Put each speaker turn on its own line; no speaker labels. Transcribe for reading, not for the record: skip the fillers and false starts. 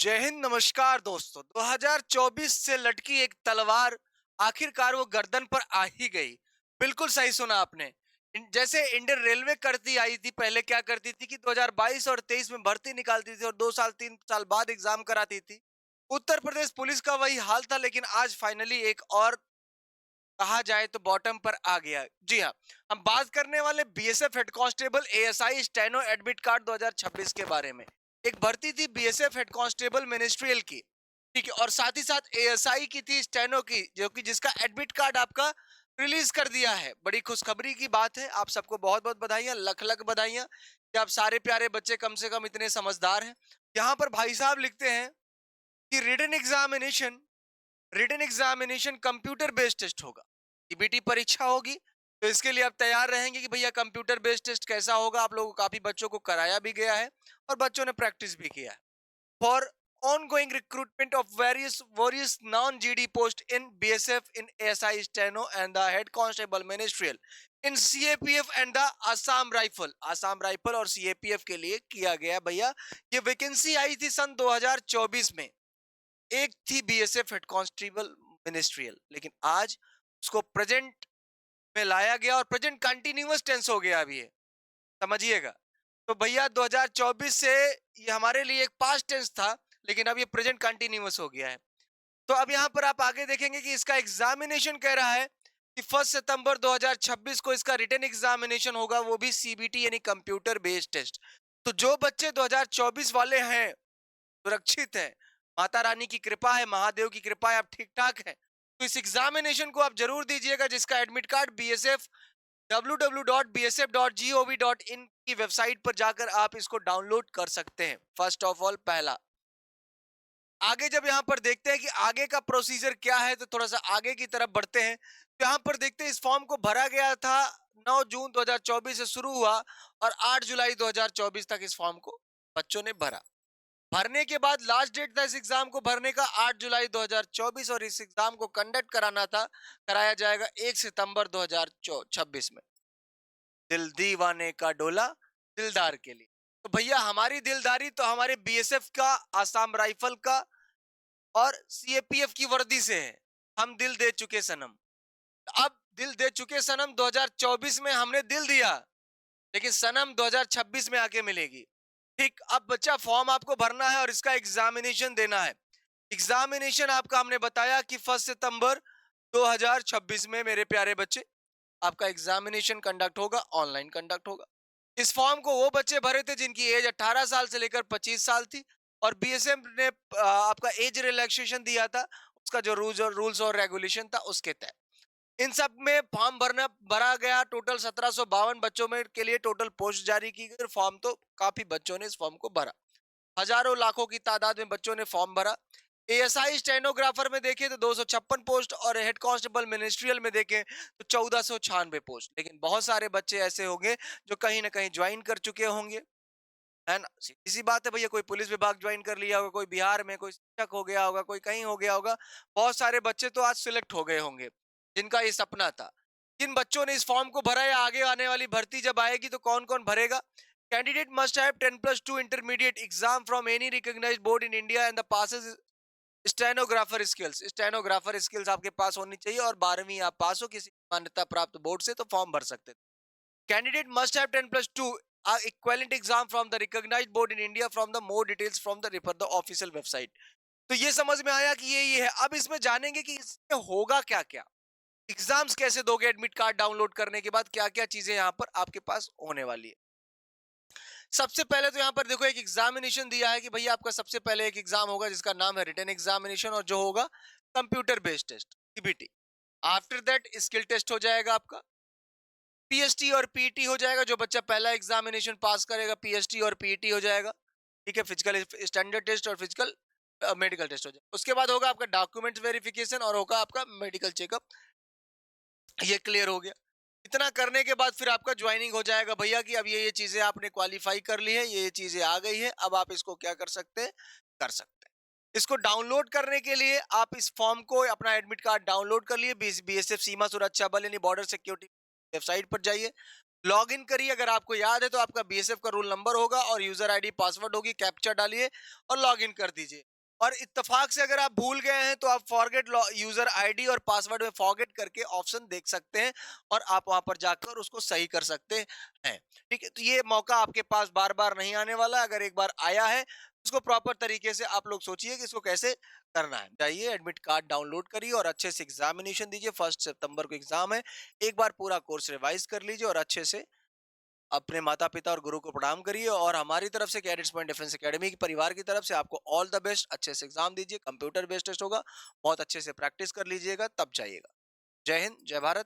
जय हिंद, नमस्कार दोस्तों। 2024 से लटकी एक तलवार आखिरकार वो गर्दन पर आ ही गई। बिल्कुल सही सुना आपने। जैसे इंडियन रेलवे करती आई थी, पहले क्या करती थी कि 2022 और 23 में भर्ती निकालती थी और 2 साल 3 साल बाद एग्जाम कराती थी। उत्तर प्रदेश पुलिस का वही हाल था, लेकिन आज फाइनली एक और कहा जाए तो बॉटम पर आ गया। जी हाँ, हम बात करने वाले BSF head constable ASI steno admit card 2026 के बारे में। एक भर्ती थी बीएसएफ हेड कांस्टेबल मिनिस्ट्रियल की, ठीक है, और साथ ही साथ एएसआई की थी स्टेनो की, जो कि जिसका एडमिट कार्ड आपका रिलीज कर दिया है। बड़ी खुशखबरी की बात है। आप सबको बहुत बहुत बधाइयां, लख लख बधाइयां कि आप सारे प्यारे बच्चे कम से कम इतने समझदार हैं। यहाँ पर भाई साहब लिखते हैं कि written examination computer based test होगा। सीबीटी परीक्षा होगी, तो इसके लिए आप तैयार रहेंगे कि भैया कंप्यूटर बेस्ड टेस्ट कैसा होगा। आप लोगों को, काफी बच्चों को कराया भी गया है और बच्चों ने प्रैक्टिस भी किया है। For ongoing recruitment of various non-GD post in BSF, in ASI Steno and the Head Constable Ministerial, in CAPF and the Assam Rifle और CAPF के लिए किया गया भैया। ये वैकेंसी आई थी सन 2024 में। एक थी बीएसएफ हेड कांस्टेबल मिनिस्ट्रियल, लेकिन आज उसको प्रेजेंट में लाया गया और प्रेजेंट कंटिन्यूअस टेंस हो गया अभी ये, समझिएगा। तो भैया 2024 से ये हमारे लिए एक पास्ट टेंस था, लेकिन अब ये प्रेजेंट कंटिन्यूअस हो गया है। तो अब यहाँ पर आप आगे देखेंगे कि इसका एग्जामिनेशन कह रहा है कि 1 सितंबर 2026 को इसका रिटन एग्जामिनेशन होगा, वो भी सीबीटी यानी कंप्यूटर बेस्ड टेस्ट। तो जो बच्चे 2024 वाले हैं सुरक्षित है, माता रानी की कृपा है, महादेव की कृपा है, आप ठीक ठाक हैं, तो इस एग्जामिनेशन को आप जरूर दीजिएगा, जिसका एडमिट कार्ड बीएसएफ www.bsf.gov.in की वेबसाइट पर जाकर आप इसको डाउनलोड कर सकते हैं। फर्स्ट ऑफ ऑल, पहला। आगे जब यहाँ पर देखते हैं कि आगे का प्रोसीजर क्या है, तो थोड़ा सा आगे की तरफ बढ़ते हैं। तो यहाँ पर देखते हैं इस फॉर्म को भरा गया था, 9 जून 2024 से शुरू हुआ और 8 जुलाई 2024 तक इस फॉर्म को बच्चों ने भरा। भरने के बाद लास्ट डेट था इस एग्जाम को भरने का 8 जुलाई 2024, और इस एग्जाम को कंडक्ट कराया जाएगा 1 सितंबर 2026 में। दिल दीवाने का डोला दिलदार के लिए। तो भैया हमारी दिलदारी तो हमारे बीएसएफ का, आसाम राइफल का और सीएपीएफ की वर्दी से है। हम दिल दे चुके सनम। अब दिल दे चुके सनम 2024 में हमने दिल दिया, लेकिन सनम 2026 में आके मिलेगी। ठीक, अब बच्चा फॉर्म आपको भरना है और इसका एग्जामिनेशन देना है। एग्जामिनेशन आपका हमने बताया कि 1 सितंबर 2026 में मेरे प्यारे बच्चे आपका एग्जामिनेशन कंडक्ट होगा, ऑनलाइन कंडक्ट होगा। इस फॉर्म को वो बच्चे भरे थे जिनकी एज 18 साल से लेकर 25 साल थी, और बीएसएफ ने आपका एज रिलैक्सेशन दिया था, उसका जो रूल्स और रेगुलेशन था उसके तहत इन सब में फॉर्म भरा गया। टोटल 1752 बच्चों में के लिए टोटल पोस्ट जारी की गई। फॉर्म तो काफी बच्चों ने इस फॉर्म को भरा, हजारों लाखों की तादाद में बच्चों ने फॉर्म भरा। एएसआई स्टेनोग्राफर में देखें तो 256 पोस्ट, और हेड कांस्टेबल मिनिस्ट्रियल में देखें तो 1496 पोस्ट। लेकिन बहुत सारे बच्चे ऐसे होंगे जो कहीं ना कहीं ज्वाइन कर चुके होंगे, है ना। सीधी सी बात है भैया, कोई पुलिस विभाग ज्वाइन कर लिया होगा, कोई बिहार में, कोई शिक्षक हो गया होगा, कोई कहीं हो गया होगा। बहुत सारे बच्चे तो आज सिलेक्ट हो गए होंगे जिनका ये सपना था। किन बच्चों ने इस फॉर्म को भरा, या आगे आने वाली भर्ती जब आएगी तो कौन कौन भरेगा। Candidate must have 10+2 intermediate exam from any recognised board in India and the passes stenographer skills आपके पास होनी चाहिए, और 12वीं आप पास हो किसी मान्यता प्राप्त बोर्ड से, तो फॉर्म भर सकते हैं। Candidate must have 10+2 equivalent exam from the recognized board in India. From the more details from the refer the official website. तो ये समझ में आया कि ये है। अब इसमें जानेंगे कि इसमें होगा क्या क्या, एग्जाम्स कैसे दोगे, एडमिट कार्ड डाउनलोड करने के बाद क्या क्या चीजें यहाँ पर आपके पास होने वाली है। सबसे पहले तो यहाँ पर देखो एक एग्जामिनेशन दिया है कि भैया आपका सबसे पहले एक एग्जाम होगा जिसका नाम है रिटन एग्जामिनेशन, और जो होगा computer based test, CBT. After that skill test हो जाएगा आपका, पीएसटी और पीटी हो जाएगा। जो बच्चा पहला एग्जामिनेशन पास करेगा पीएसटी और पीटी हो जाएगा, ठीक है। फिजिकल स्टैंडर्ड टेस्ट और फिजिकल मेडिकल टेस्ट हो जाएगा। उसके बाद होगा आपका डॉक्यूमेंट्स वेरिफिकेशन और होगा आपका मेडिकल चेकअप। ये क्लियर हो गया। इतना करने के बाद फिर आपका ज्वाइनिंग हो जाएगा भैया कि अब ये चीजें आपने क्वालिफाई कर ली है, ये चीजें आ गई है, अब आप इसको क्या कर सकते हैं, कर सकते हैं। इसको डाउनलोड करने के लिए आप इस फॉर्म को, अपना एडमिट कार्ड डाउनलोड कर लिए, बीएसएफ सीमा सुरक्षा बल यानी बॉर्डर सिक्योरिटी वेबसाइट पर जाइए, लॉग इन करिए। अगर आपको याद है तो आपका बीएसएफ का रूल नंबर होगा और यूजर आईडी पासवर्ड होगी, कैप्चा डालिए और लॉग इन कर दीजिए। और इत्तेफाक से अगर आप भूल गए हैं तो आप फॉरगेट यूजर आईडी और पासवर्ड में फॉरगेट करके ऑप्शन देख सकते हैं और आप वहां पर जाकर उसको सही कर सकते हैं। ठीक है, तो ये मौका आपके पास बार बार नहीं आने वाला। अगर एक बार आया है उसको प्रॉपर तरीके से आप लोग सोचिए कि इसको कैसे करना है। जाइए एडमिट कार्ड डाउनलोड करिए और अच्छे से एग्जामिनेशन दीजिए। 1 सितंबर को एग्जाम है। एक बार पूरा कोर्स रिवाइज कर लीजिए और अच्छे से अपने माता पिता और गुरु को प्रणाम करिए। और हमारी तरफ से कैडेट्स पॉइंट डिफेंस एकेडमी की परिवार की तरफ से आपको ऑल द बेस्ट। अच्छे से एग्जाम दीजिए, कंप्यूटर बेस्ड टेस्ट होगा, बहुत अच्छे से प्रैक्टिस कर लीजिएगा, तब जाइएगा। जय हिंद, जय भारत।